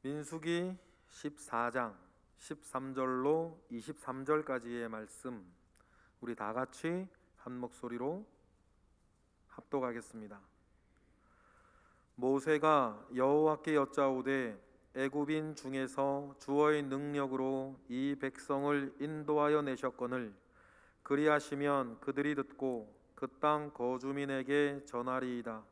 민수기 14장 13절로 23절까지의 말씀, 우리 다 같이 한 목소리로 합독하겠습니다. 모세가 여호와께 여짜오되 애굽인 중에서 주의 능력으로 이 백성을 인도하여 내셨거늘 그리하시면 그들이 듣고 그 땅 거주민에게 전하리이다.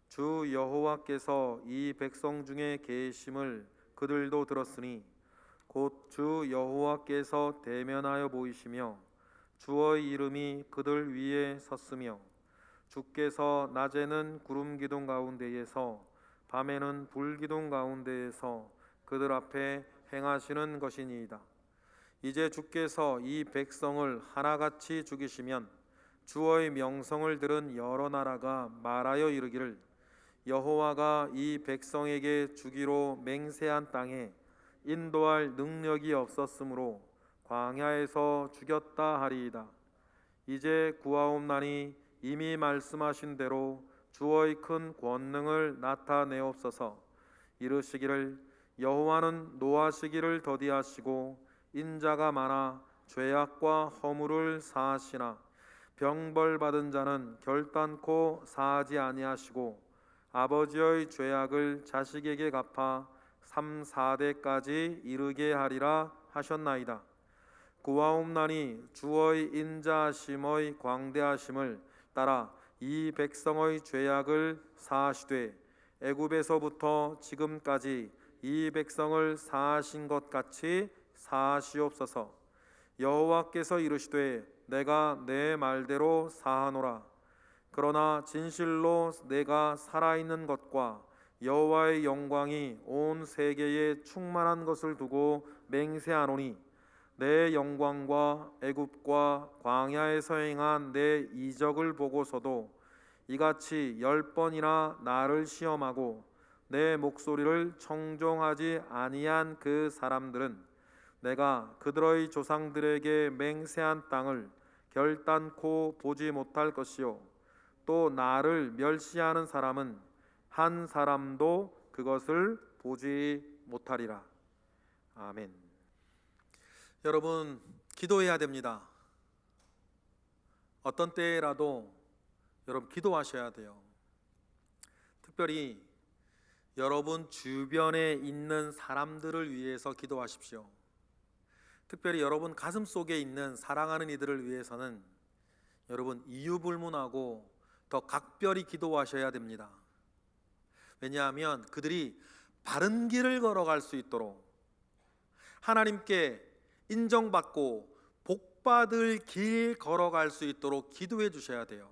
주 여호와께서 이 백성 중에 계심을 그들도 들었으니 곧 주 여호와께서 대면하여 보이시며 주의 이름이 그들 위에 섰으며 주께서 낮에는 구름 기둥 가운데에서 밤에는 불 기둥 가운데에서 그들 앞에 행하시는 것이니이다. 이제 주께서 이 백성을 하나같이 죽이시면 주의 명성을 들은 여러 나라가 말하여 이르기를 여호와가 이 백성에게 주기로 맹세한 땅에 인도할 능력이 없었으므로 광야에서 죽였다 하리이다. 이제 구하옵나니 이미 말씀하신 대로 주의 큰 권능을 나타내옵소서. 이르시기를 여호와는 노하시기를 더디하시고 인자가 많아 죄악과 허물을 사하시나 병벌 받은 자는 결단코 사하지 아니하시고 아버지의 죄악을 자식에게 갚아 3, 4대까지 이르게 하리라 하셨나이다. 구하옵나니 주의 인자하심의 광대하심을 따라 이 백성의 죄악을 사하시되 애굽에서부터 지금까지 이 백성을 사하신 것 같이 사하시옵소서. 여호와께서 이르시되 내가 내 말대로 사하노라. 그러나 진실로 내가 살아있는 것과 여호와의 영광이 온 세계에 충만한 것을 두고 맹세하노니 내 영광과 애굽과 광야에서 행한 내 이적을 보고서도 이같이 10번이나 나를 시험하고 내 목소리를 청종하지 아니한 그 사람들은 내가 그들의 조상들에게 맹세한 땅을 결단코 보지 못할 것이요 또 나를 멸시하는 사람은 한 사람도 그것을 보지 못하리라. 아멘. 여러분, 기도해야 됩니다. 어떤 때라도 여러분 기도하셔야 돼요. 특별히 여러분 주변에 있는 사람들을 위해서 기도하십시오. 특별히 여러분 가슴 속에 있는 사랑하는 이들을 위해서는 여러분 이유불문하고 더 각별히 기도하셔야 됩니다. 왜냐하면 그들이 바른 길을 걸어갈 수 있도록 하나님께 인정받고 복받을 길 걸어갈 수 있도록 기도해 주셔야 돼요.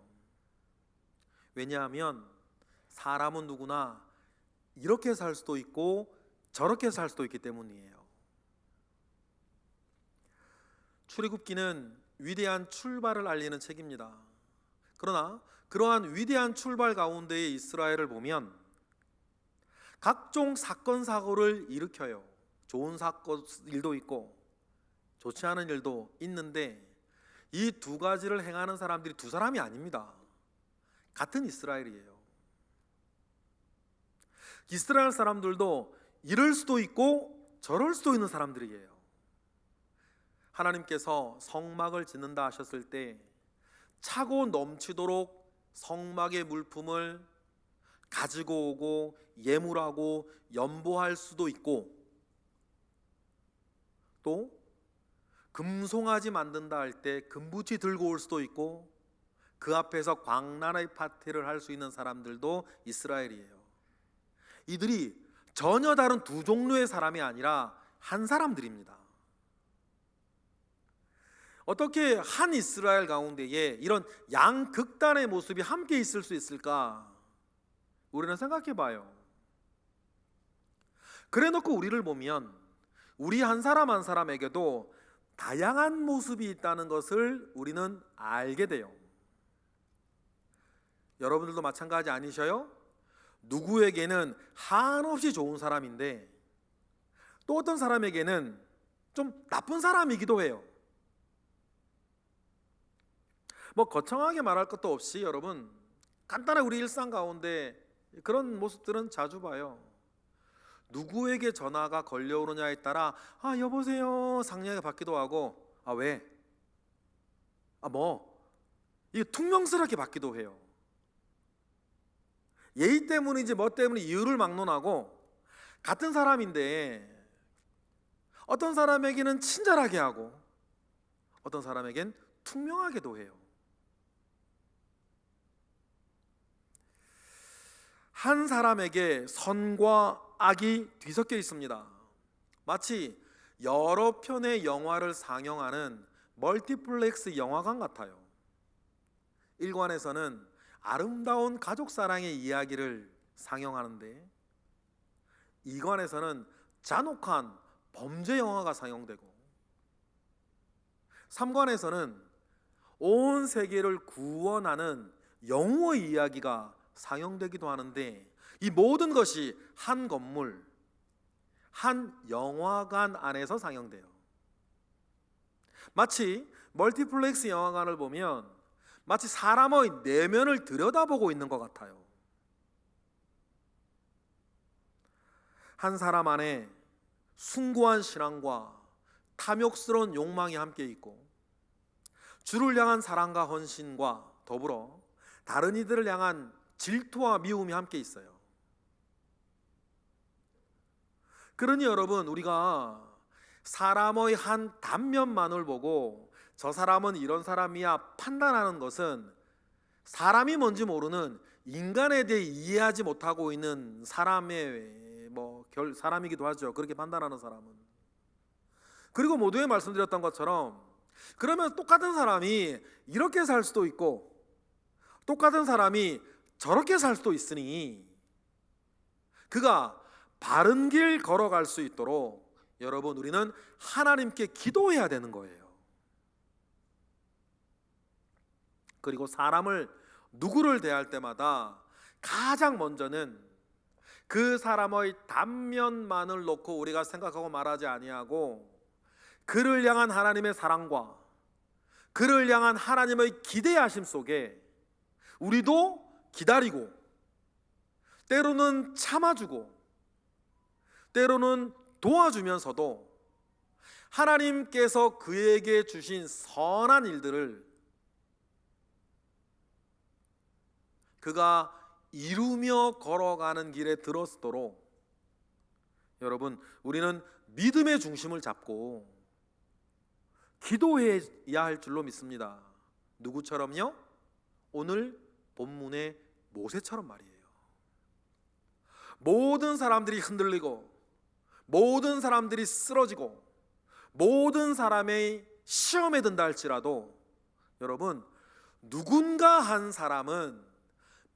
왜냐하면 사람은 누구나 이렇게 살 수도 있고 저렇게 살 수도 있기 때문이에요. 출애굽기는 위대한 출발을 알리는 책입니다. 그러나 그러한 위대한 출발 가운데의 이스라엘을 보면 각종 사건 사고를 일으켜요. 좋은 사건 일도 있고 좋지 않은 일도 있는데 이 두 가지를 행하는 사람들이 두 사람이 아닙니다. 같은 이스라엘이에요. 이스라엘 사람들도 이럴 수도 있고 저럴 수도 있는 사람들이에요. 하나님께서 성막을 짓는다 하셨을 때 차고 넘치도록 성막의 물품을 가지고 오고 예물하고 연보할 수도 있고 또 금송아지 만든다 할 때 금붙이 들고 올 수도 있고 그 앞에서 광란의 파티를 할 수 있는 사람들도 이스라엘이에요. 이들이 전혀 다른 두 종류의 사람이 아니라 한 사람들입니다. 어떻게 한 이스라엘 가운데에 이런 양극단의 모습이 함께 있을 수 있을까? 우리는 생각해 봐요. 그래 놓고 우리를 보면 우리 한 사람 한 사람에게도 다양한 모습이 있다는 것을 우리는 알게 돼요. 여러분들도 마찬가지 아니셔요? 누구에게는 한없이 좋은 사람인데 또 어떤 사람에게는 좀 나쁜 사람이기도 해요. 뭐 거창하게 말할 것도 없이 여러분 간단하게 우리 일상 가운데 그런 모습들은 자주 봐요. 누구에게 전화가 걸려오느냐에 따라 여보세요 상냥하게 받기도 하고 왜? 이게 퉁명스럽게 받기도 해요. 예의 때문인지 뭐 때문에 이유를 막론하고 같은 사람인데 어떤 사람에게는 친절하게 하고 어떤 사람에겐 퉁명하게도 해요. 한 사람에게 선과 악이 뒤섞여 있습니다. 마치 여러 편의 영화를 상영하는 멀티플렉스 영화관 같아요. 1관에서는 아름다운 가족 사랑의 이야기를 상영하는데 2관에서는 잔혹한 범죄 영화가 상영되고 3관에서는 온 세계를 구원하는 영웅의 이야기가 상영되기도 하는데 이 모든 것이 한 건물, 한 영화관 안에서 상영돼요. 마치 멀티플렉스 영화관을 보면 마치 사람의 내면을 들여다보고 있는 것 같아요. 한 사람 안에 숭고한 신앙과 탐욕스러운 욕망이 함께 있고 주를 향한 사랑과 헌신과 더불어 다른 이들을 향한 질투와 미움이 함께 있어요. 그러니 여러분, 우리가 사람의 한 단면만을 보고 저 사람은 이런 사람이야 판단하는 것은 사람이 뭔지 모르는 인간에 대해 이해하지 못하고 있는 사람의 사람이기도 하죠. 그렇게 판단하는 사람은. 그리고 모두에 말씀드렸던 것처럼 그러면 똑같은 사람이 이렇게 살 수도 있고 똑같은 사람이 저렇게 살 수도 있으니 그가 바른 길 걸어갈 수 있도록 여러분, 우리는 하나님께 기도해야 되는 거예요. 그리고 누구를 대할 때마다 가장 먼저는 그 사람의 단면만을 놓고 우리가 생각하고 말하지 아니하고 그를 향한 하나님의 사랑과 그를 향한 하나님의 기대하심 속에 우리도 기다리고 때로는 참아주고 때로는 도와주면서도 하나님께서 그에게 주신 선한 일들을 그가 이루며 걸어가는 길에 들었도록 여러분, 우리는 믿음의 중심을 잡고 기도해야 할 줄로 믿습니다. 누구처럼요? 오늘 본문의 모세처럼 말이에요. 모든 사람들이 흔들리고 모든 사람들이 쓰러지고 모든 사람의 시험에 든다 할지라도 여러분, 누군가 한 사람은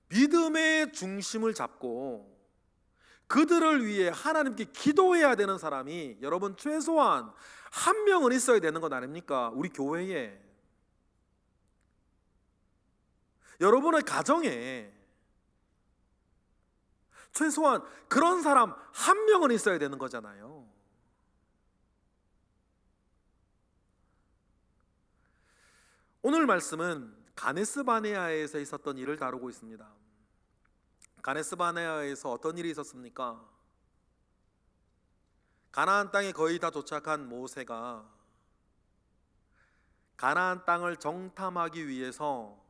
믿음의 중심을 잡고 그들을 위해 하나님께 기도해야 되는 사람이 여러분 최소한 한 명은 있어야 되는 것 아닙니까? 우리 교회에, 여러분의 가정에 최소한 그런 사람 한 명은 있어야 되는 거잖아요. 오늘 말씀은 가데스 바네아에서 있었던 일을 다루고 있습니다. 가데스 바네아에서 어떤 일이 있었습니까? 가나안 땅에 거의 다 도착한 모세가 가나안 땅을 정탐하기 위해서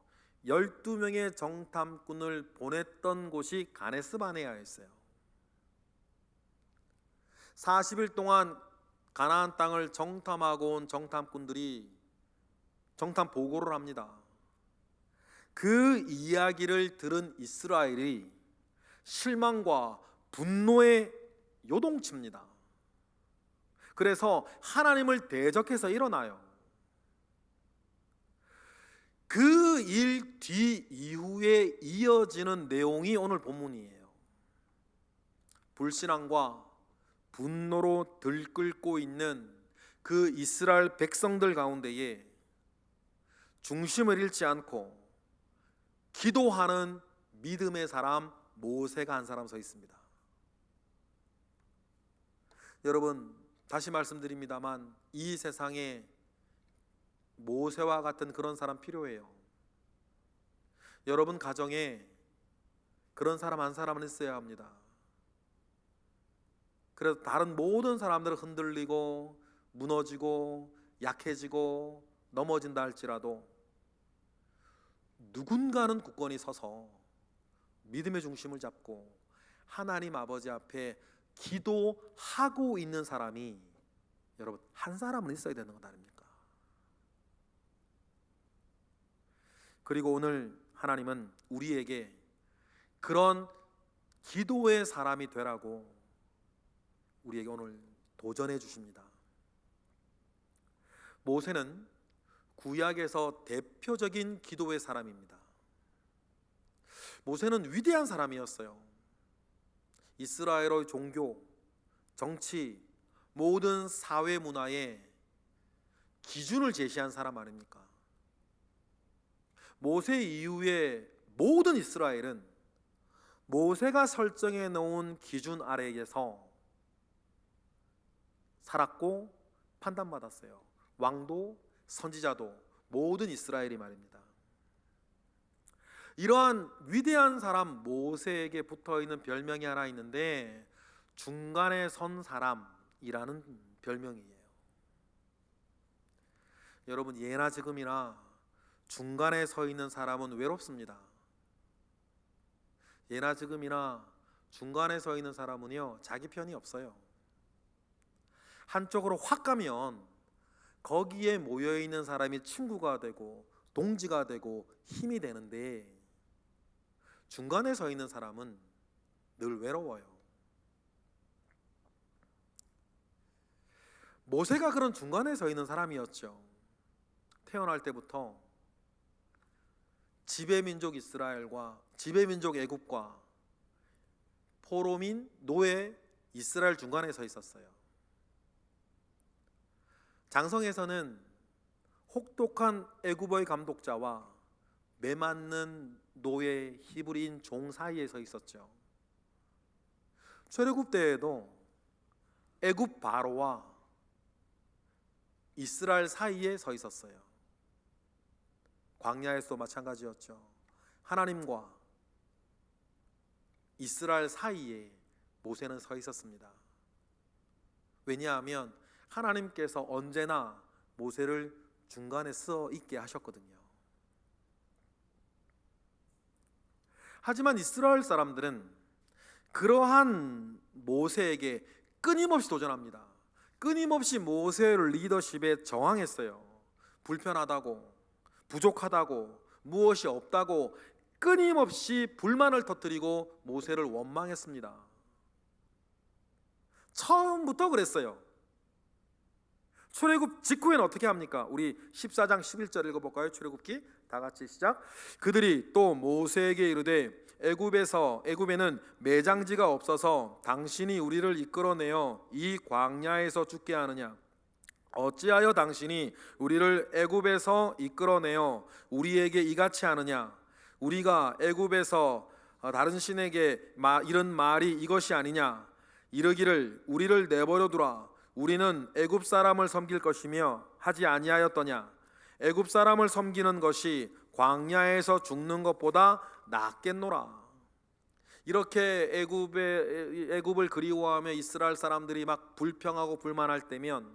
12명의 정탐꾼을 보냈던 곳이 가데스 바네아였어요. 40일 동안 가나안 땅을 정탐하고 온 정탐꾼들이 정탐 보고를 합니다. 그 이야기를 들은 이스라엘이 실망과 분노에 요동칩니다. 그래서 하나님을 대적해서 일어나요. 그 일 뒤 이후에 이어지는 내용이 오늘 본문이에요. 불신앙과 분노로 들끓고 있는 그 이스라엘 백성들 가운데에 중심을 잃지 않고 기도하는 믿음의 사람 모세가 한 사람 서 있습니다. 여러분, 다시 말씀드립니다만 이 세상에 모세와 같은 그런 사람 필요해요. 여러분 가정에 그런 사람 한 사람은 있어야 합니다. 그래서 다른 모든 사람들은 흔들리고 무너지고 약해지고 넘어진다 할지라도 누군가는 굳건히 서서 믿음의 중심을 잡고 하나님 아버지 앞에 기도하고 있는 사람이 여러분 한 사람은 있어야 되는 것 아닙니까? 그리고 오늘 하나님은 우리에게 그런 기도의 사람이 되라고 우리에게 오늘 도전해 주십니다. 모세는 구약에서 대표적인 기도의 사람입니다. 모세는 위대한 사람이었어요. 이스라엘의 종교, 정치, 모든 사회 문화의 기준을 제시한 사람 아닙니까? 모세 이후에 모든 이스라엘은 모세가 설정해 놓은 기준 아래에서 살았고 판단받았어요. 왕도 선지자도 모든 이스라엘이 말입니다. 이러한 위대한 사람 모세에게 붙어있는 별명이 하나 있는데 중간에 선 사람이라는 별명이에요. 여러분 예나 지금이나 중간에 서 있는 사람은 외롭습니다. 예나 지금이나 중간에 서 있는 사람은요 자기 편이 없어요. 한쪽으로 확 가면 거기에 모여있는 사람이 친구가 되고 동지가 되고 힘이 되는데 중간에 서 있는 사람은 늘 외로워요. 모세가 그런 중간에 서 있는 사람이었죠. 태어날 때부터 지배민족 이스라엘과 지배민족 애굽과 포로민 노예 이스라엘 중간에 서 있었어요. 장성에서는 혹독한 애굽의 감독자와 매맞는 노예 히브리인 종 사이에 서 있었죠. 출애굽 때에도 애굽 바로와 이스라엘 사이에 서 있었어요. 광야에서도 마찬가지였죠. 하나님과 이스라엘 사이에 모세는 서 있었습니다. 왜냐하면 하나님께서 언제나 모세를 중간에 서 있게 하셨거든요. 하지만 이스라엘 사람들은 그러한 모세에게 끊임없이 도전합니다. 끊임없이 모세를 리더십에 저항했어요. 불편하다고, 부족하다고, 무엇이 없다고 끊임없이 불만을 터뜨리고 모세를 원망했습니다. 처음부터 그랬어요. 출애굽 직후에는 어떻게 합니까? 우리 14장 11절 읽어볼까요? 출애굽기 다 같이 시작. 그들이 또 모세에게 이르되 애굽에는 매장지가 없어서 당신이 우리를 이끌어내어 이 광야에서 죽게 하느냐? 어찌하여 당신이 우리를 애굽에서 이끌어내어 우리에게 이같이 하느냐? 우리가 애굽에서 다른 신에게 이런 말이 이것이 아니냐? 이르기를 우리를 내버려 두라. 우리는 애굽 사람을 섬길 것이며 하지 아니하였더냐? 애굽 사람을 섬기는 것이 광야에서 죽는 것보다 낫겠노라. 이렇게 애굽을 그리워하며 이스라엘 사람들이 막 불평하고 불만할 때면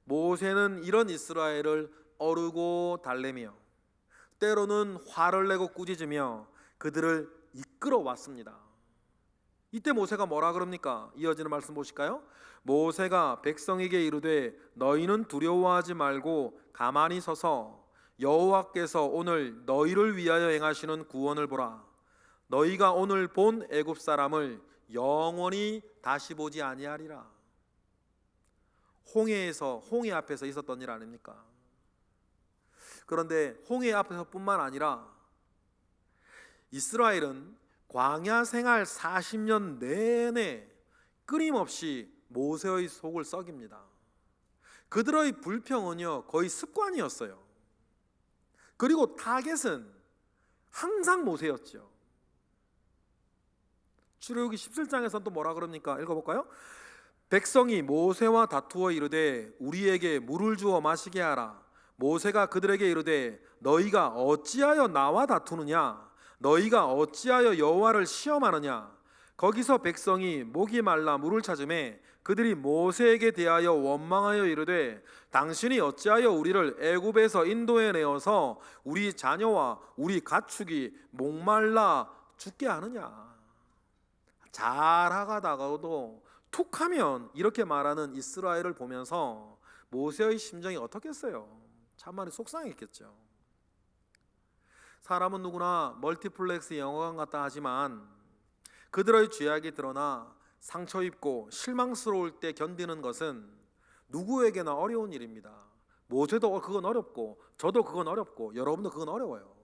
모세는 이런 이스라엘을 어르고 달래며 때로는 화를 내고 꾸짖으며 그들을 이끌어 왔습니다. 이때 모세가 뭐라 그럽니까? 이어지는 말씀 보실까요? 모세가 백성에게 이르되 너희는 두려워하지 말고 가만히 서서 여호와께서 오늘 너희를 위하여 행하시는 구원을 보라. 너희가 오늘 본 애굽 사람을 영원히 다시 보지 아니하리라. 홍해 앞에서 있었던 일 아닙니까? 그런데 홍해 앞에서뿐만 아니라 이스라엘은 광야 생활 40년 내내 끊임없이 모세의 속을 썩입니다. 그들의 불평은요 거의 습관이었어요. 그리고 타겟은 항상 모세였죠. 출애굽기 17장에서는 또 뭐라 그럽니까? 읽어볼까요? 백성이 모세와 다투어 이르되 우리에게 물을 주어 마시게 하라. 모세가 그들에게 이르되 너희가 어찌하여 나와 다투느냐? 너희가 어찌하여 여호와를 시험하느냐? 거기서 백성이 목이 말라 물을 찾음에 그들이 모세에게 대하여 원망하여 이르되 당신이 어찌하여 우리를 애굽에서 인도해 내어서 우리 자녀와 우리 가축이 목말라 죽게 하느냐. 잘하다가도 툭하면 이렇게 말하는 이스라엘을 보면서 모세의 심정이 어떻겠어요? 참 많이 속상했겠죠. 사람은 누구나 멀티플렉스 영화관 같다 하지만 그들의 죄악이 드러나 상처 입고 실망스러울 때 견디는 것은 누구에게나 어려운 일입니다. 모세도 그건 어렵고 저도 그건 어렵고 여러분도 그건 어려워요.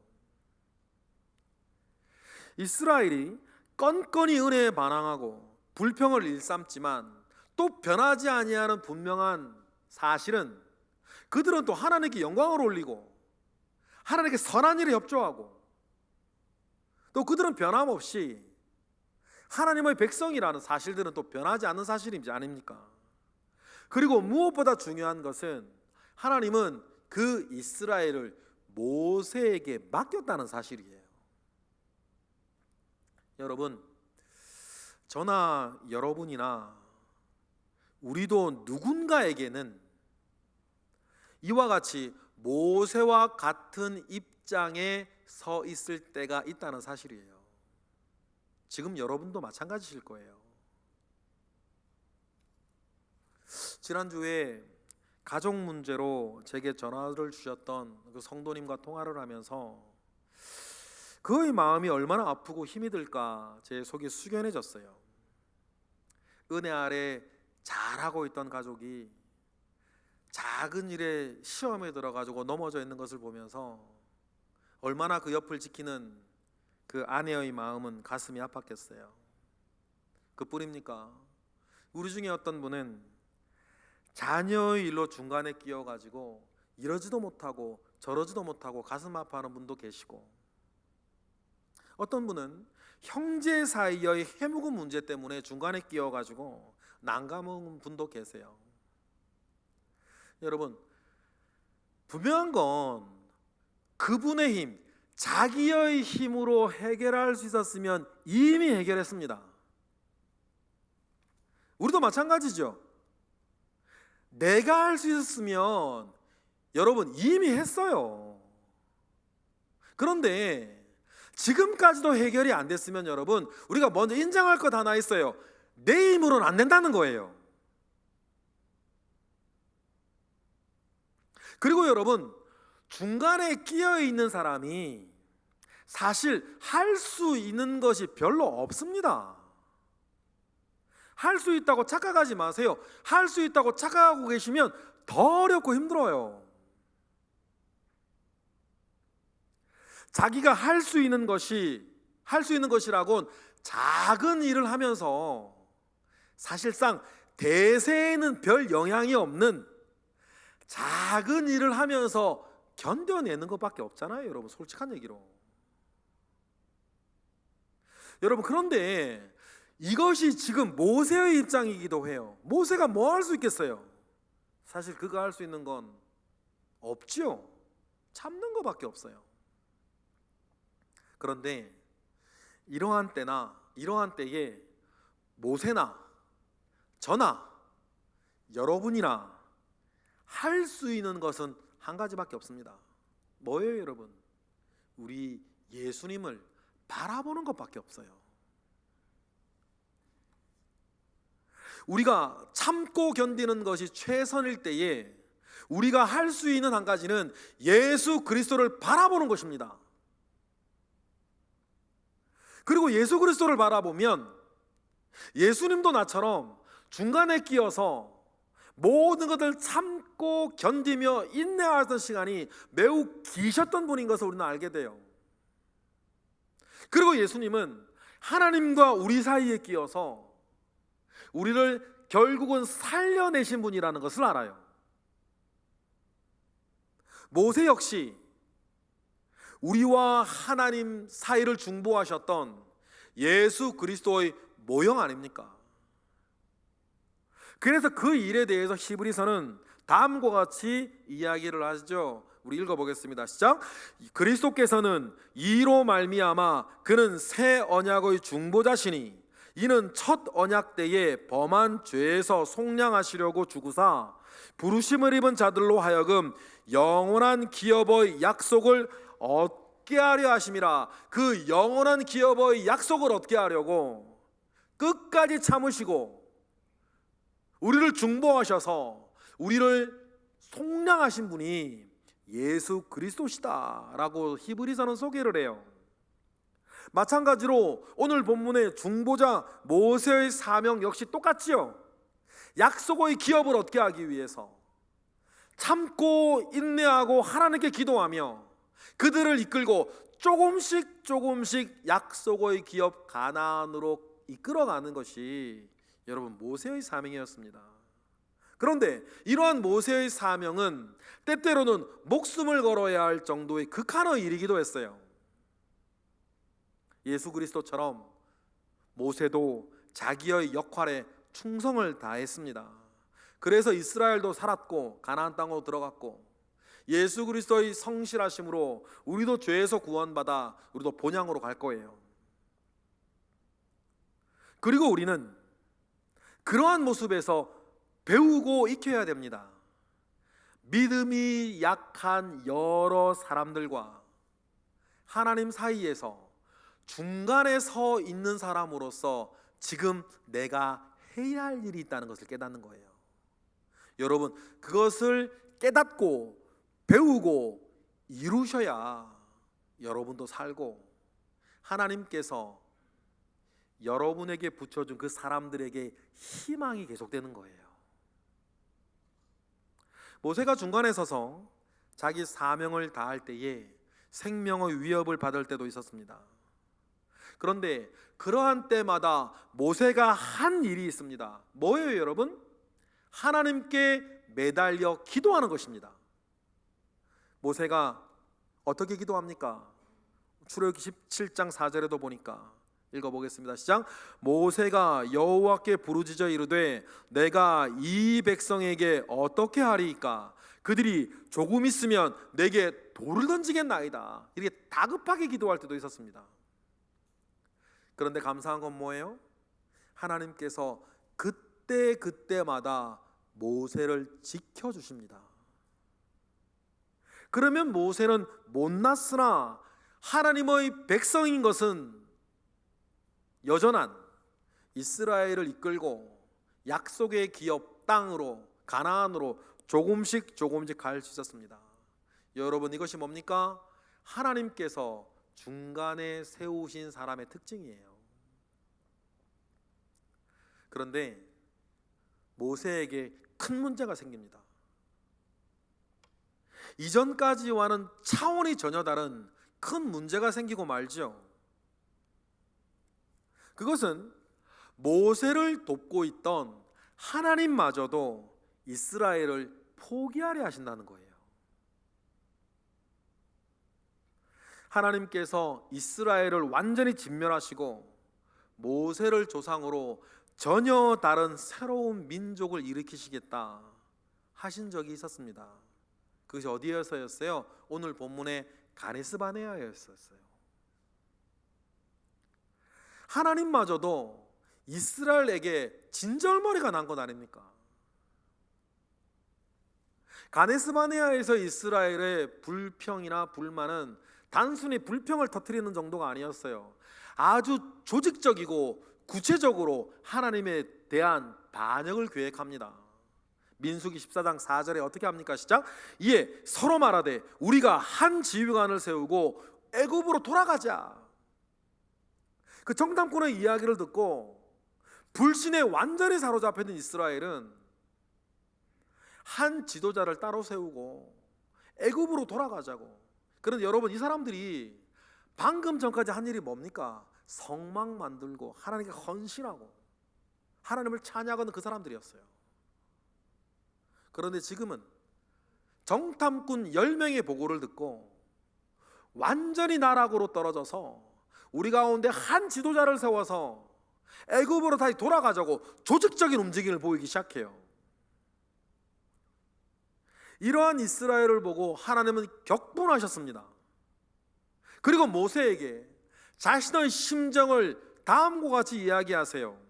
이스라엘이 건건이 은혜에 반항하고 불평을 일삼지만 또 변하지 아니하는 분명한 사실은 그들은 또 하나님께 영광을 올리고 하나님께 선한 일에 협조하고 또 그들은 변함없이 하나님의 백성이라는 사실들은 또 변하지 않는 사실이지 아닙니까? 그리고 무엇보다 중요한 것은 하나님은 그 이스라엘을 모세에게 맡겼다는 사실이에요. 여러분, 저나 여러분이나 우리도 누군가에게는 이와 같이 모세와 같은 입장에 서 있을 때가 있다는 사실이에요. 지금 여러분도 마찬가지실 거예요. 지난주에 가족 문제로 제게 전화를 주셨던 그 성도님과 통화를 하면서 그의 마음이 얼마나 아프고 힘이 들까 제 속이 숙연해졌어요. 은혜 아래 잘하고 있던 가족이 작은 일에 시험에 들어가지고 넘어져 있는 것을 보면서 얼마나 그 옆을 지키는 그 아내의 마음은 가슴이 아팠겠어요. 그뿐입니까? 우리 중에 어떤 분은 자녀의 일로 중간에 끼어가지고 이러지도 못하고 저러지도 못하고 가슴 아파하는 분도 계시고, 어떤 분은 형제 사이의 해묵은 문제 때문에 중간에 끼어가지고 난감한 분도 계세요. 여러분, 분명한 건 그분의 힘, 자기의 힘으로 해결할 수 있었으면 이미 해결했습니다. 우리도 마찬가지죠. 내가 할 수 있었으면 여러분 이미 했어요. 그런데 지금까지도 해결이 안 됐으면 여러분, 우리가 먼저 인정할 것 하나 있어요. 내 힘으로는 안 된다는 거예요. 그리고 여러분, 중간에 끼어 있는 사람이 사실 할 수 있는 것이 별로 없습니다. 할 수 있다고 착각하지 마세요. 할 수 있다고 착각하고 계시면 더 어렵고 힘들어요. 자기가 할 수 있는 것이라곤 작은 일을 하면서 사실상 대세에는 별 영향이 없는 작은 일을 하면서 견뎌내는 것밖에 없잖아요. 여러분, 솔직한 얘기로. 여러분, 그런데 이것이 지금 모세의 입장이기도 해요. 모세가 뭐 할 수 있겠어요? 사실 그가 할 수 있는 건 없죠. 참는 것밖에 없어요. 그런데 이러한 때에 모세나 저나 여러분이나 할 수 있는 것은 한 가지밖에 없습니다. 뭐예요, 여러분? 우리 예수님을 바라보는 것밖에 없어요. 우리가 참고 견디는 것이 최선일 때에 우리가 할 수 있는 한 가지는 예수 그리스도를 바라보는 것입니다. 그리고 예수 그리스도를 바라보면 예수님도 나처럼 중간에 끼어서 모든 것을 참고 견디며 인내하던 시간이 매우 기셨던 분인 것을 우리는 알게 돼요. 그리고 예수님은 하나님과 우리 사이에 끼어서 우리를 결국은 살려내신 분이라는 것을 알아요. 모세 역시 우리와 하나님 사이를 중보하셨던 예수 그리스도의 모형 아닙니까? 그래서 그 일에 대해서 히브리서는 다음과 같이 이야기를 하죠. 우리 읽어보겠습니다. 시작. 그리스도께서는 이로 말미암아 그는 새 언약의 중보자시니 이는 첫 언약 때에 범한 죄에서 속량하시려고 주구사 부르심을 입은 자들로 하여금 영원한 기업의 약속을 얻게 하려 하심이라. 그 영원한 기업의 약속을 얻게 하려고 끝까지 참으시고 우리를 중보하셔서 우리를 속량하신 분이 예수 그리스도시다라고 히브리서는 소개를 해요. 마찬가지로 오늘 본문의 중보자 모세의 사명 역시 똑같지요. 약속의 기업을 얻게 하기 위해서 참고 인내하고 하나님께 기도하며 그들을 이끌고 조금씩 약속의 기업 가나안으로 이끌어가는 것이 여러분 모세의 사명이었습니다. 그런데 이러한 모세의 사명은 때때로는 목숨을 걸어야 할 정도의 극한의 일이기도 했어요. 예수 그리스도처럼 모세도 자기의 역할에 충성을 다했습니다. 그래서 이스라엘도 살았고 가나안 땅으로 들어갔고 예수 그리스도의 성실하심으로 우리도 죄에서 구원받아 우리도 본향으로 갈 거예요. 그리고 우리는 그러한 모습에서 배우고 익혀야 됩니다. 믿음이 약한 여러 사람들과 하나님 사이에서 중간에 서 있는 사람으로서 지금 내가 해야 할 일이 있다는 것을 깨닫는 거예요. 여러분, 그것을 깨닫고 배우고 이루셔야 여러분도 살고 하나님께서 여러분에게 붙여준 그 사람들에게 희망이 계속되는 거예요. 모세가 중간에 서서 자기 사명을 다할 때에 생명의 위협을 받을 때도 있었습니다. 그런데 그러한 때마다 모세가 한 일이 있습니다. 뭐예요, 여러분? 하나님께 매달려 기도하는 것입니다. 모세가 어떻게 기도합니까? 출애굽기 17장 4절에도 보니까 읽어보겠습니다. 시작. 모세가 여호와께 부르짖어 이르되 내가 이 백성에게 어떻게 하리이까? 그들이 조금 있으면 내게 돌을 던지겠나이다. 이렇게 다급하게 기도할 때도 있었습니다. 그런데 감사한 건 뭐예요? 하나님께서 그때마다 모세를 지켜주십니다. 그러면 모세는 못났으나 하나님의 백성인 것은 여전한 이스라엘을 이끌고 약속의 기업 땅으로 가나안으로 조금씩 갈 수 있었습니다. 여러분, 이것이 뭡니까? 하나님께서 중간에 세우신 사람의 특징이에요. 그런데 모세에게 큰 문제가 생깁니다. 이전까지와는 차원이 전혀 다른 큰 문제가 생기고 말죠. 그것은 모세를 돕고 있던 하나님마저도 이스라엘을 포기하려 하신다는 거예요. 하나님께서 이스라엘을 완전히 진멸하시고 모세를 조상으로 전혀 다른 새로운 민족을 일으키시겠다 하신 적이 있었습니다. 그것이 어디에서였어요? 오늘 본문의 가데스 바네아였어요. 하나님마저도 이스라엘에게 진절머리가 난 것 아닙니까? 가데스 바네아에서 이스라엘의 불평이나 불만은 단순히 불평을 터뜨리는 정도가 아니었어요. 아주 조직적이고 구체적으로 하나님에 대한 반역을 계획합니다. 민수기 14장 4절에 어떻게 합니까? 시작. 이에 서로 말하되 우리가 한 지휘관을 세우고 애굽으로 돌아가자. 그 정탐꾼의 이야기를 듣고 불신에 완전히 사로잡혀 있는 이스라엘은 한 지도자를 따로 세우고 애굽으로 돌아가자고. 그런데 여러분, 이 사람들이 방금 전까지 한 일이 뭡니까? 성막 만들고 하나님께 헌신하고 하나님을 찬양하는 그 사람들이었어요. 그런데 지금은 정탐꾼 10명의 보고를 듣고 완전히 나락으로 떨어져서 우리 가운데 한 지도자를 세워서 애굽으로 다시 돌아가자고 조직적인 움직임을 보이기 시작해요. 이러한 이스라엘을 보고 하나님은 격분하셨습니다. 그리고 모세에게 자신의 심정을 다음과 같이 이야기하세요.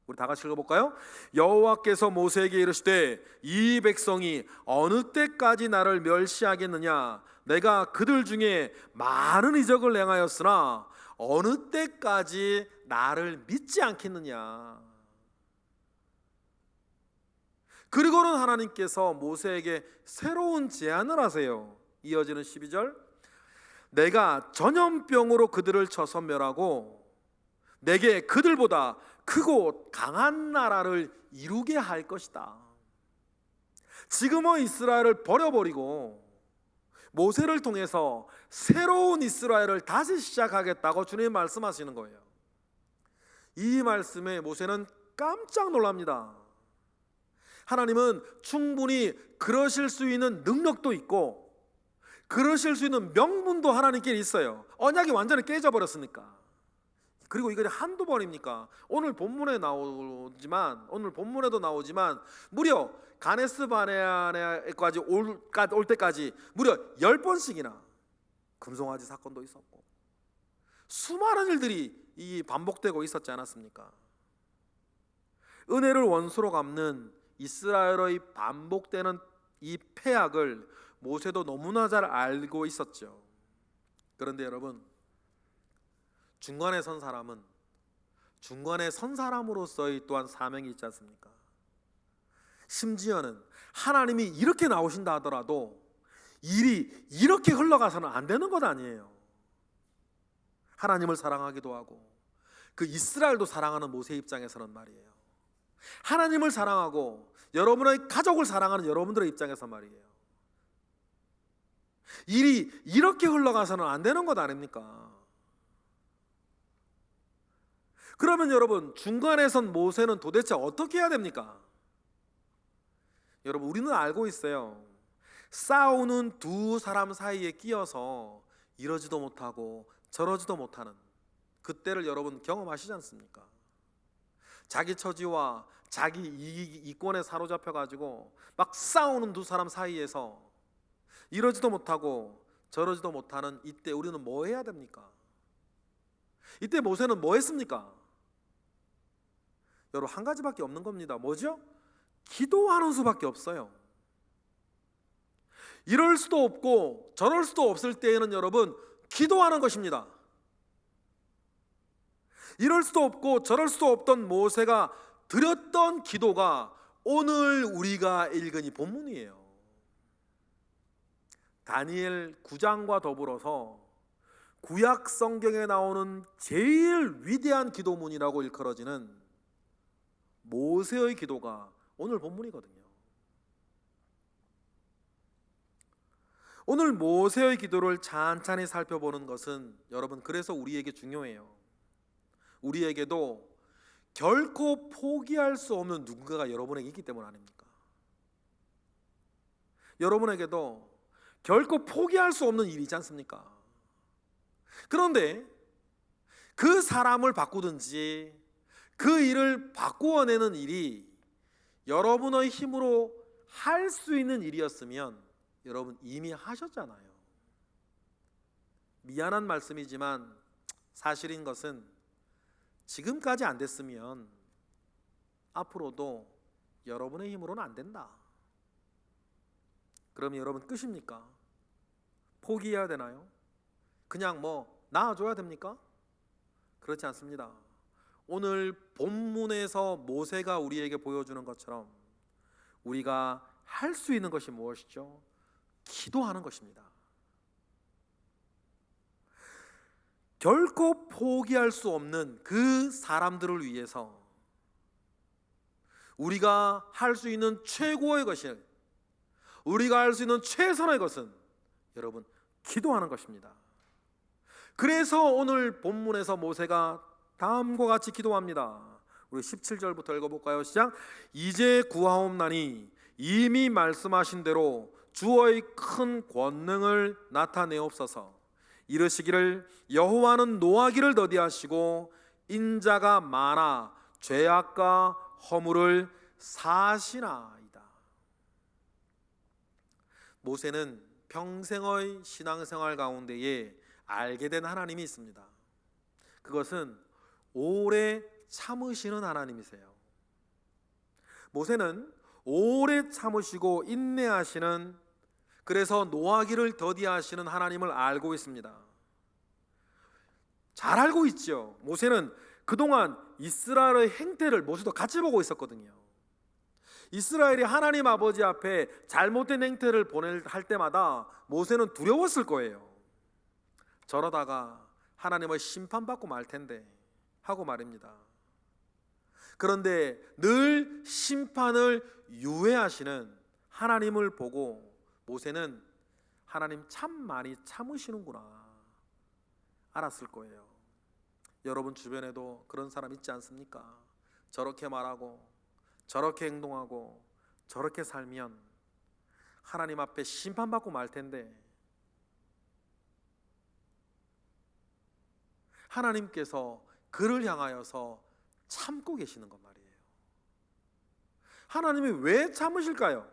우리 다 같이 읽어볼까요? 여호와께서 모세에게 이르시되 이 백성이 어느 때까지 나를 멸시하겠느냐? 내가 그들 중에 많은 이적을 행하였으나 어느 때까지 나를 믿지 않겠느냐? 그리고는 하나님께서 모세에게 새로운 제안을 하세요. 이어지는 12절, 내가 전염병으로 그들을 쳐서 멸하고 내게 그들보다 크고 강한 나라를 이루게 할 것이다. 지금은 이스라엘을 버려버리고 모세를 통해서 새로운 이스라엘을 다시 시작하겠다고 주님 말씀하시는 거예요. 이 말씀에 모세는 깜짝 놀랍니다. 하나님은 충분히 그러실 수 있는 능력도 있고 그러실 수 있는 명분도 하나님께 있어요. 언약이 완전히 깨져버렸으니까. 그리고 이게 한두 번입니까? 오늘 본문에도 나오지만 무려 가네스 바네아까지 올 때까지 무려 10번씩이나 금송아지 사건도 있었고 수많은 일들이 반복되고 있었지 않았습니까? 은혜를 원수로 갚는 이스라엘의 반복되는 이 패악을 모세도 너무나 잘 알고 있었죠. 그런데 여러분, 중간에 선 사람은 중간에 선 사람으로서의 또한 사명이 있지 않습니까? 심지어는 하나님이 이렇게 나오신다 하더라도 일이 이렇게 흘러가서는 안 되는 것 아니에요. 하나님을 사랑하기도 하고 그 이스라엘도 사랑하는 모세 입장에서는 말이에요. 하나님을 사랑하고 여러분의 가족을 사랑하는 여러분들의 입장에서 말이에요. 일이 이렇게 흘러가서는 안 되는 것 아닙니까? 그러면 여러분, 중간에 선 모세는 도대체 어떻게 해야 됩니까? 여러분, 우리는 알고 있어요. 싸우는 두 사람 사이에 끼어서 이러지도 못하고 저러지도 못하는 그때를 여러분 경험하시지 않습니까? 자기 처지와 자기 이권에 사로잡혀 가지고 막 싸우는 두 사람 사이에서 이러지도 못하고 저러지도 못하는 이때 우리는 뭐 해야 됩니까? 이때 모세는 뭐 했습니까? 여러분, 한 가지밖에 없는 겁니다. 뭐죠? 기도하는 수밖에 없어요. 이럴 수도 없고 저럴 수도 없을 때에는 여러분 기도하는 것입니다. 이럴 수도 없고 저럴 수도 없던 모세가 드렸던 기도가 오늘 우리가 읽은 이 본문이에요. 다니엘 9장과 더불어서 구약 성경에 나오는 제일 위대한 기도문이라고 일컬어지는 모세의 기도가 오늘 본문이거든요. 오늘 모세의 기도를 찬찬히 살펴보는 것은 여러분 그래서 우리에게 중요해요. 우리에게도 결코 포기할 수 없는 누군가가 여러분에게 있기 때문 아닙니까? 여러분에게도 결코 포기할 수 없는 일이지 않습니까? 그런데 그 사람을 바꾸든지 그 일을 바꾸어내는 일이 여러분의 힘으로 할 수 있는 일이었으면 여러분 이미 하셨잖아요. 미안한 말씀이지만 사실인 것은 지금까지 안 됐으면 앞으로도 여러분의 힘으로는 안 된다. 그러면 여러분 끝입니까? 포기해야 되나요? 그냥 놔줘야 됩니까? 그렇지 않습니다. 오늘 본문에서 모세가 우리에게 보여주는 것처럼 우리가 할 수 있는 것이 무엇이죠? 기도하는 것입니다. 결코 포기할 수 없는 그 사람들을 위해서 우리가 할 수 있는 최고의 것이, 우리가 할 수 있는 최선의 것은 여러분 기도하는 것입니다. 그래서 오늘 본문에서 모세가 다음과 같이 기도합니다. 우리 17절부터 읽어볼까요? 시작. 이제 구하옵나니 이미 말씀하신 대로 주의 큰 권능을 나타내옵소서. 이르시기를 여호와는 노하기를 더디하시고 인자가 많아 죄악과 허물을 사시나이다. 모세는 평생의 신앙생활 가운데에 알게 된 하나님이 있습니다. 그것은 오래 참으시는 하나님이세요. 모세는 오래 참으시고 인내하시는, 그래서 노하기를 더디하시는 하나님을 알고 있습니다. 잘 알고 있죠. 모세는 그동안 이스라엘의 행태를 모세도 같이 보고 있었거든요. 이스라엘이 하나님 아버지 앞에 잘못된 행태를 할 때마다 모세는 두려웠을 거예요. 저러다가 하나님의 심판받고 말 텐데 하고 말입니다. 그런데 늘 심판을 유예하시는 하나님을 보고 모세는 하나님 참 많이 참으시는구나 알았을 거예요. 여러분 주변에도 그런 사람 있지 않습니까? 저렇게 말하고 저렇게 행동하고 저렇게 살면 하나님 앞에 심판받고 말 텐데 하나님께서 그를 향하여서 참고 계시는 것 말이에요. 하나님이 왜 참으실까요?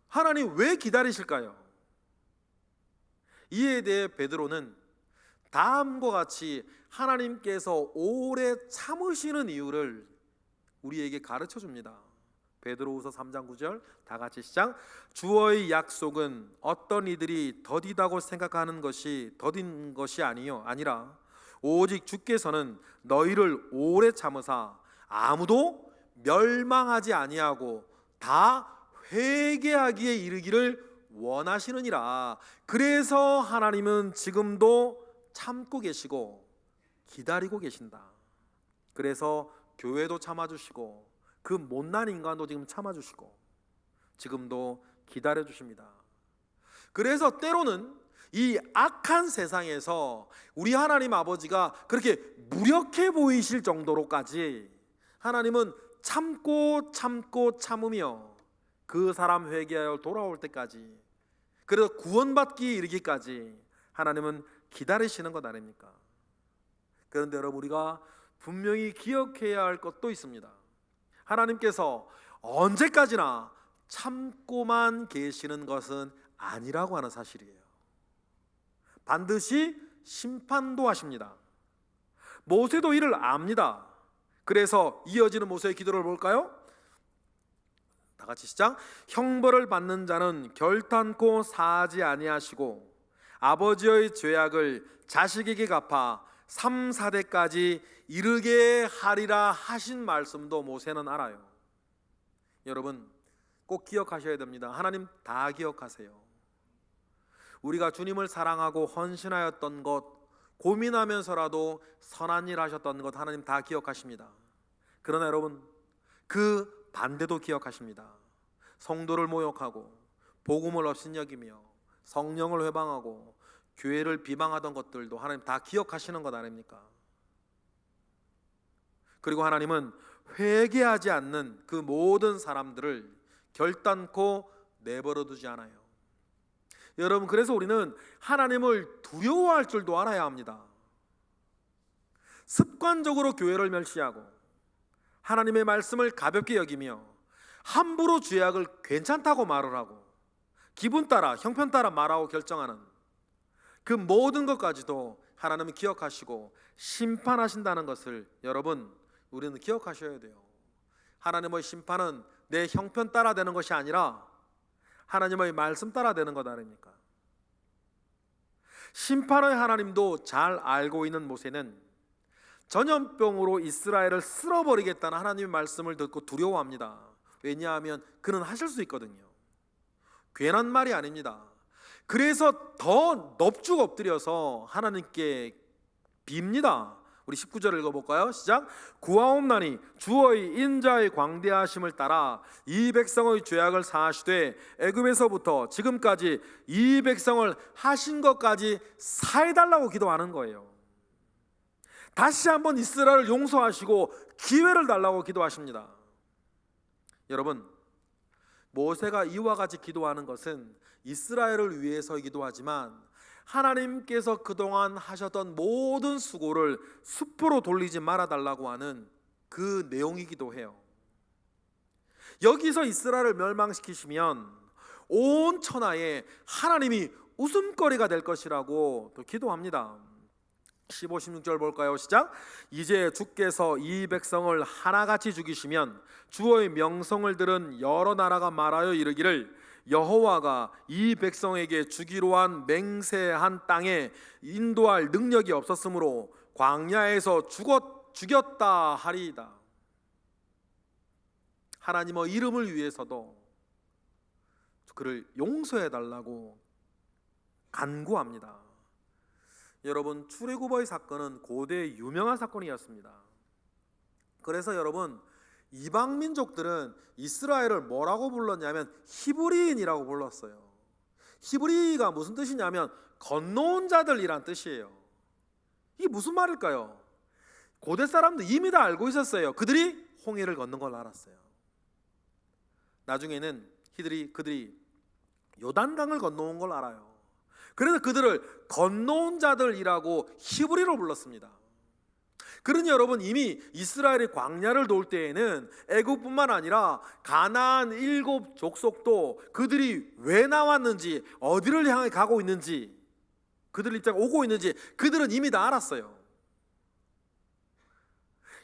하나님 왜 기다리실까요? 이에 대해 베드로는 다음과 같이 하나님께서 오래 참으시는 이유를 우리에게 가르쳐 줍니다. 베드로후서 3장 9절 다 같이 시작. 주의 약속은 어떤 이들이 더디다고 생각하는 것이 더딘 것이 아니라 오직 주께서는 너희를 오래 참으사 아무도 멸망하지 아니하고 다 회개하기에 이르기를 원하시느니라. 그래서 하나님은 지금도 참고 계시고 기다리고 계신다. 그래서 교회도 참아주시고 그 못난 인간도 지금 참아주시고 지금도 기다려주십니다. 그래서 때로는 이 악한 세상에서 우리 하나님 아버지가 그렇게 무력해 보이실 정도로까지 하나님은 참고 참으며 그 사람 회개하여 돌아올 때까지, 그래서 구원받기에 이르기까지 하나님은 기다리시는 것 아닙니까? 그런데 여러분, 우리가 분명히 기억해야 할 것도 있습니다. 하나님께서 언제까지나 참고만 계시는 것은 아니라고 하는 사실이에요. 반드시 심판도 하십니다. 모세도 이를 압니다. 그래서 이어지는 모세의 기도를 볼까요? 다 같이 시작. 형벌을 받는 자는 결탄코 사하지 아니하시고 아버지의 죄악을 자식에게 갚아 3, 4대까지 이르게 하리라 하신 말씀도 모세는 알아요. 여러분 꼭 기억하셔야 됩니다. 하나님 다 기억하세요. 우리가 주님을 사랑하고 헌신하였던 것, 고민하면서라도 선한 일 하셨던 것 하나님 다 기억하십니다. 그러나 여러분 그 반대도 기억하십니다. 성도를 모욕하고 복음을 업신여기며 성령을 회방하고 교회를 비방하던 것들도 하나님 다 기억하시는 것 아닙니까? 그리고 하나님은 회개하지 않는 그 모든 사람들을 결단코 내버려 두지 않아요. 여러분, 그래서 우리는 하나님을 두려워할 줄도 알아야 합니다. 습관적으로 교회를 멸시하고 하나님의 말씀을 가볍게 여기며 함부로 죄악을 괜찮다고 말을 하고 기분 따라 형편 따라 말하고 결정하는 그 모든 것까지도 하나님은 기억하시고 심판하신다는 것을 여러분 우리는 기억하셔야 돼요. 하나님의 심판은 내 형편 따라 되는 것이 아니라 하나님의 말씀 따라 되는 것 아닙니까? 심판의 하나님도 잘 알고 있는 모세는 전염병으로 이스라엘을 쓸어버리겠다는 하나님의 말씀을 듣고 두려워합니다. 왜냐하면 그는 하실 수 있거든요. 괜한 말이 아닙니다. 그래서 더 넙죽 엎드려서 하나님께 빕니다. 우리 19절 읽어볼까요? 시작. 구하옵나니 주의 인자의 광대하심을 따라 이 백성의 죄악을 사하시되 애굽에서부터 지금까지 이 백성을 하신 것까지 사해달라고 기도하는 거예요. 다시 한번 이스라엘을 용서하시고 기회를 달라고 기도하십니다. 여러분, 모세가 이와 같이 기도하는 것은 이스라엘을 위해서이기도 하지만 하나님께서 그동안 하셨던 모든 수고를 수포로 돌리지 말아달라고 하는 그 내용이기도 해요. 여기서 이스라엘을 멸망시키시면 온 천하에 하나님이 웃음거리가 될 것이라고 또 기도합니다. 15, 16절 볼까요? 시작. 이제 주께서 이 백성을 하나같이 죽이시면 주의 명성을 들은 여러 나라가 말하여 이르기를 여호와가 이 백성에게 주기로 한 맹세한 땅에 인도할 능력이 없었으므로 광야에서 죽였다 하리이다. 하나님의 이름을 위해서도 그를 용서해 달라고 간구합니다. 여러분, 출애굽의 사건은 고대 유명한 사건이었습니다. 그래서 여러분, 이방 민족들은 이스라엘을 뭐라고 불렀냐면 히브리인이라고 불렀어요. 히브리가 무슨 뜻이냐면 건너온 자들이란 뜻이에요. 이게 무슨 말일까요? 고대 사람들 이미 다 알고 있었어요. 그들이 홍해를 건넌 걸 알았어요. 나중에는 그들이 요단강을 건너온 걸 알아요. 그래서 그들을 건너온 자들이라고 히브리로 불렀습니다. 그러니 여러분, 이미 이스라엘이 광야를 돌 때에는 애굽뿐만 아니라 가나안 7 족속도 그들이 왜 나왔는지, 어디를 향해 가고 있는지, 그들 입장에 오고 있는지 그들은 이미 다 알았어요.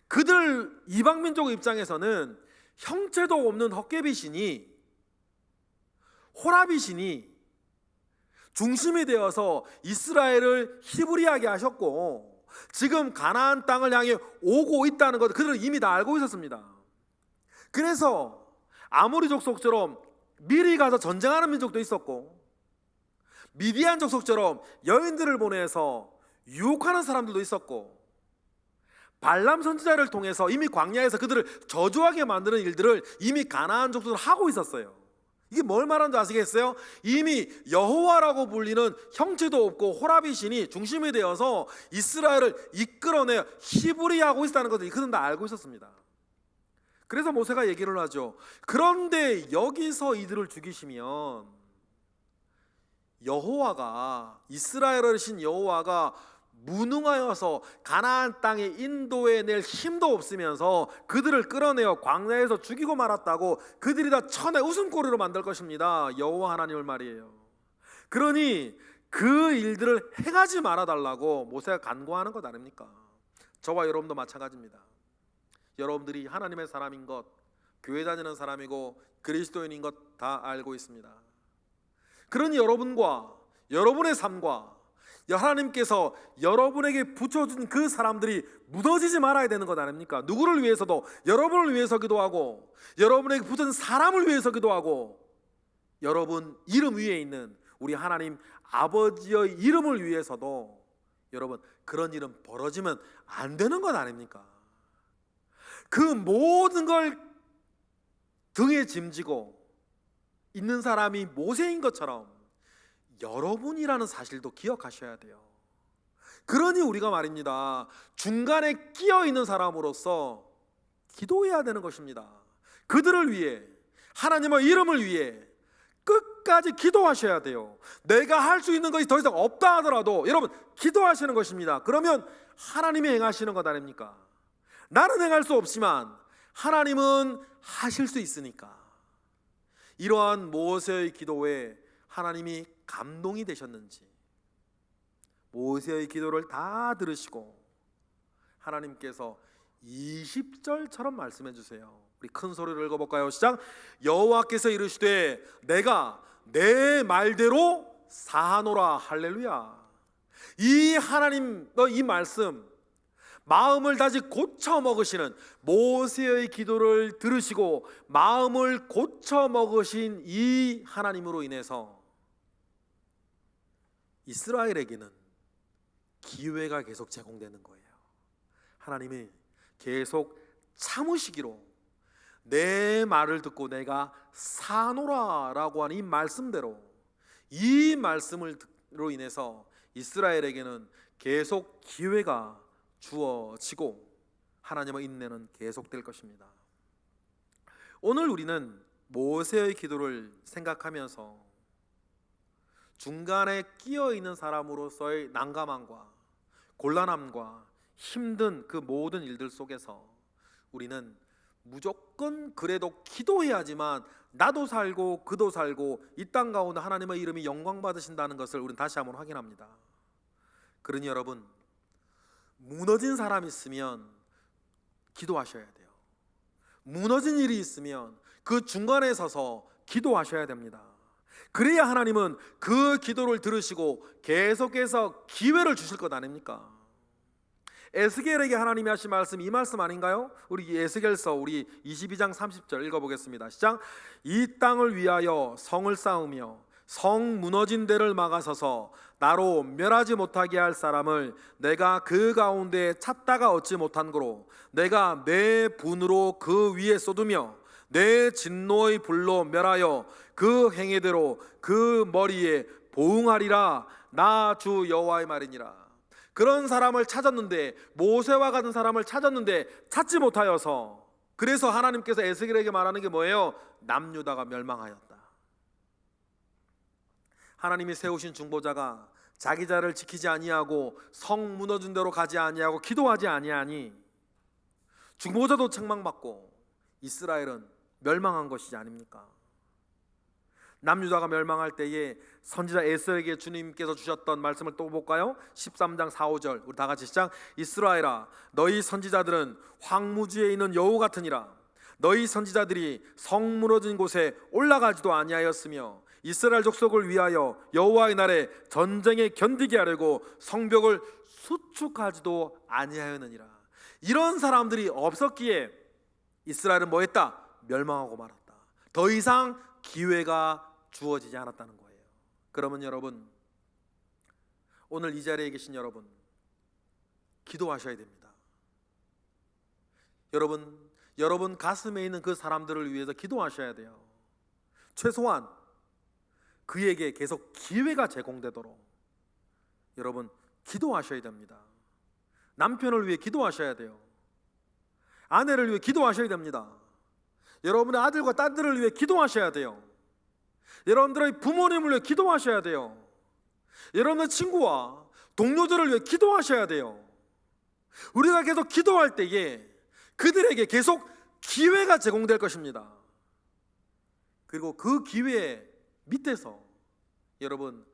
그들 이방 민족 입장에서는 형체도 없는 헛개비 신이, 호라비 신이 중심이 되어서 이스라엘을 히브리하게 하셨고 지금 가나안 땅을 향해 오고 있다는 것 그들은 이미 다 알고 있었습니다. 그래서 아모리 족속처럼 미리 가서 전쟁하는 민족도 있었고 미디안 족속처럼 여인들을 보내서 유혹하는 사람들도 있었고 발람 선지자를 통해서 이미 광야에서 그들을 저주하게 만드는 일들을 이미 가나안 족속은 하고 있었어요. 이게 뭘 말하는지 아시겠어요? 이미 여호와라고 불리는 형체도 없고 호라비 신이 중심이 되어서 이스라엘을 이끌어내어 히브리하고 있다는 것을 그들은 다 알고 있었습니다. 그래서 모세가 얘기를 하죠. 그런데 여기서 이들을 죽이시면 여호와가, 이스라엘의 신 여호와가 무능하여서 가나안 땅에 인도해낼 힘도 없으면서 그들을 끌어내어 광야에서 죽이고 말았다고 그들이 다 천의 웃음거리로 만들 것입니다. 여호와 하나님을 말이에요. 그러니 그 일들을 행하지 말아달라고 모세가 간구하는 것 아닙니까? 저와 여러분도 마찬가지입니다. 여러분들이 하나님의 사람인 것, 교회 다니는 사람이고 그리스도인인 것 다 알고 있습니다. 그러니 여러분과 여러분의 삶과 하나님께서 여러분에게 붙여준 그 사람들이 무너지지 말아야 되는 것 아닙니까? 누구를 위해서도 여러분을 위해서 기도하고 여러분에게 붙은 사람을 위해서 기도하고 여러분 이름 위에 있는 우리 하나님 아버지의 이름을 위해서도 여러분 그런 일은 벌어지면 안 되는 것 아닙니까? 그 모든 걸 등에 짐지고 있는 사람이 모세인 것처럼 여러분이라는 사실도 기억하셔야 돼요. 그러니 우리가 말입니다, 중간에 끼어 있는 사람으로서 기도해야 되는 것입니다. 그들을 위해, 하나님의 이름을 위해 끝까지 기도하셔야 돼요. 내가 할 수 있는 것이 더 이상 없다 하더라도 여러분 기도하시는 것입니다. 그러면 하나님이 행하시는 것 아닙니까? 나는 행할 수 없지만 하나님은 하실 수 있으니까. 이러한 모세의 기도에 하나님이 감동이 되셨는지 모세의 기도를 다 들으시고 하나님께서 20절처럼 말씀해 주세요. 우리 큰 소리로 읽어볼까요? 시작. 여호와께서 이르시되 내가 내 말대로 사하노라. 할렐루야. 이 하나님 이 말씀, 마음을 다시 고쳐 먹으시는 모세의 기도를 들으시고 마음을 고쳐 먹으신 이 하나님으로 인해서 이스라엘에게는 기회가 계속 제공되는 거예요. 하나님이 계속 참으시기로 내 말을 듣고 내가 사노라 라고 하는 이 말씀대로, 이 말씀으로 인해서 이스라엘에게는 계속 기회가 주어지고 하나님의 인내는 계속될 것입니다. 오늘 우리는 모세의 기도를 생각하면서 중간에 끼어 있는 사람으로서의 난감함과 곤란함과 힘든 그 모든 일들 속에서 우리는 무조건 그래도 기도해야지만 나도 살고 그도 살고 이 땅 가운데 하나님의 이름이 영광 받으신다는 것을 우리는 다시 한번 확인합니다. 그러니 여러분, 무너진 사람이 있으면 기도하셔야 돼요. 무너진 일이 있으면 그 중간에 서서 기도하셔야 됩니다. 그래야 하나님은 그 기도를 들으시고 계속해서 기회를 주실 것 아닙니까? 에스겔에게 하나님이 하신 말씀, 이 말씀 아닌가요? 우리 에스겔서 우리 22장 30절 읽어보겠습니다. 시작. 이 땅을 위하여 성을 쌓으며 성 무너진 데를 막아서서 나로 멸하지 못하게 할 사람을 내가 그 가운데 찾다가 얻지 못한 고로 내가 내 분으로 그 위에 쏟으며 내 진노의 불로 멸하여 그 행위대로 그 머리에 보응하리라. 나 주 여호와의 말이니라. 그런 사람을 찾았는데, 모세와 같은 사람을 찾았는데 찾지 못하여서, 그래서 하나님께서 에스겔에게 말하는 게 뭐예요? 남유다가 멸망하였다. 하나님이 세우신 중보자가 자기 자를 지키지 아니하고 성 무너진 대로 가지 아니하고 기도하지 아니하니 중보자도 책망받고 이스라엘은 멸망한 것이지 아닙니까? 남유다가 멸망할 때에 선지자 에스겔에게 주님께서 주셨던 말씀을 또 볼까요? 13장 4, 5절 우리 다 같이 시작. 이스라엘아, 너희 선지자들은 황무지에 있는 여우 같으니라. 너희 선지자들이 성 무너진 곳에 올라가지도 아니하였으며 이스라엘 족속을 위하여 여호와의 날에 전쟁에 견디게 하려고 성벽을 수축하지도 아니하였느니라. 이런 사람들이 없었기에 이스라엘은 뭐했다? 멸망하고 말았다. 더 이상 기회가 주어지지 않았다는 거예요. 그러면 여러분, 오늘 이 자리에 계신 여러분, 기도하셔야 됩니다. 여러분 가슴에 있는 그 사람들을 위해서 기도하셔야 돼요. 최소한 그에게 계속 기회가 제공되도록 여러분 기도하셔야 됩니다. 남편을 위해 기도하셔야 돼요. 아내를 위해 기도하셔야 됩니다. 여러분의 아들과 딸들을 위해 기도하셔야 돼요. 여러분들의 부모님을 위해 기도하셔야 돼요. 여러분의 친구와 동료들을 위해 기도하셔야 돼요. 우리가 계속 기도할 때에 그들에게 계속 기회가 제공될 것입니다. 그리고 그 기회 밑에서 여러분,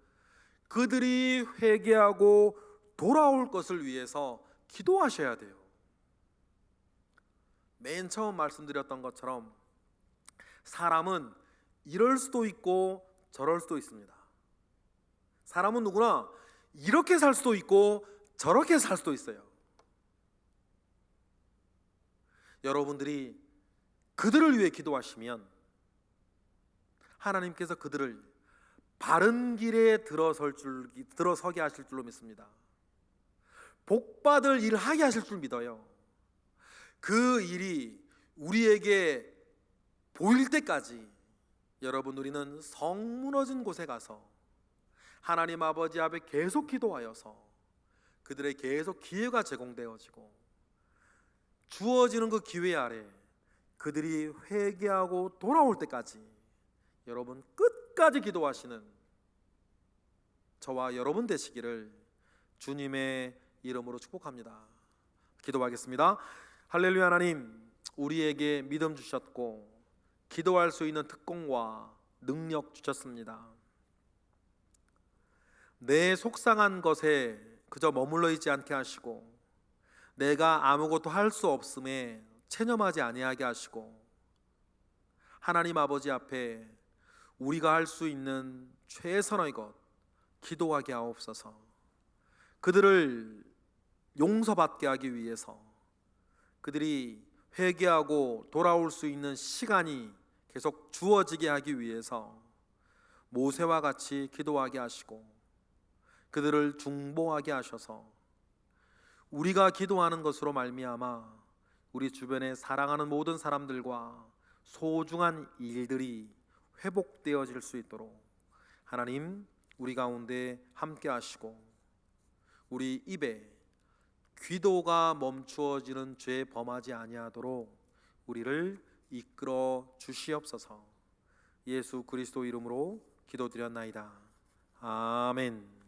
그들이 회개하고 돌아올 것을 위해서 기도하셔야 돼요. 맨 처음 말씀드렸던 것처럼 사람은 이럴 수도 있고 저럴 수도 있습니다. 사람은 누구나 이렇게 살 수도 있고 저렇게 살 수도 있어요. 여러분들이 그들을 위해 기도하시면 하나님께서 그들을 바른 길에 들어서게 하실 줄로 믿습니다. 복받을 일을 하게 하실 줄 믿어요. 그 일이 우리에게 보일 때까지 여러분, 우리는 성 무너진 곳에 가서 하나님 아버지 앞에 계속 기도하여서 그들의 계속 기회가 제공되어지고 주어지는 그 기회 아래 그들이 회개하고 돌아올 때까지 여러분 끝까지 기도하시는 저와 여러분 되시기를 주님의 이름으로 축복합니다. 기도하겠습니다. 할렐루야. 하나님, 우리에게 믿음 주셨고 기도할 수 있는 특권과 능력 주셨습니다. 내 속상한 것에 그저 머물러 있지 않게 하시고 내가 아무것도 할 수 없음에 체념하지 아니하게 하시고 하나님 아버지 앞에 우리가 할 수 있는 최선의 것 기도하게 하옵소서. 그들을 용서받게 하기 위해서 그들이 회개하고 돌아올 수 있는 시간이 계속 주어지게 하기 위해서 모세와 같이 기도하게 하시고 그들을 중보하게 하셔서 우리가 기도하는 것으로 말미암아 우리 주변에 사랑하는 모든 사람들과 소중한 일들이 회복되어질 수 있도록 하나님 우리 가운데 함께 하시고 우리 입에 기도가 멈추어지는 죄 범하지 아니하도록 우리를 이끌어 주시옵소서. 예수 그리스도 이름으로 기도드렸나이다. 아멘.